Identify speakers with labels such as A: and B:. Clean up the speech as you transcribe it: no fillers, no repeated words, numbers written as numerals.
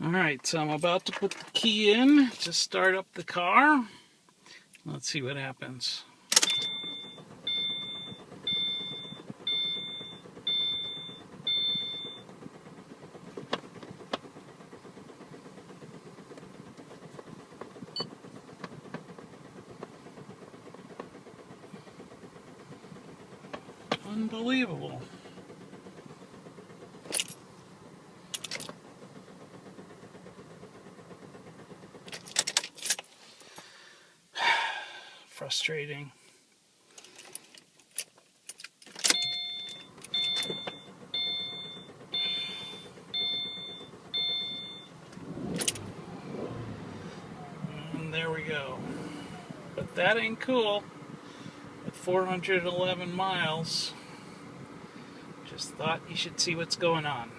A: Alright, so I'm about to put the key in to start up the car. Let's see what happens. Unbelievable. Frustrating. And there we go. But that ain't cool. At 411 miles. Just thought you should see what's going on.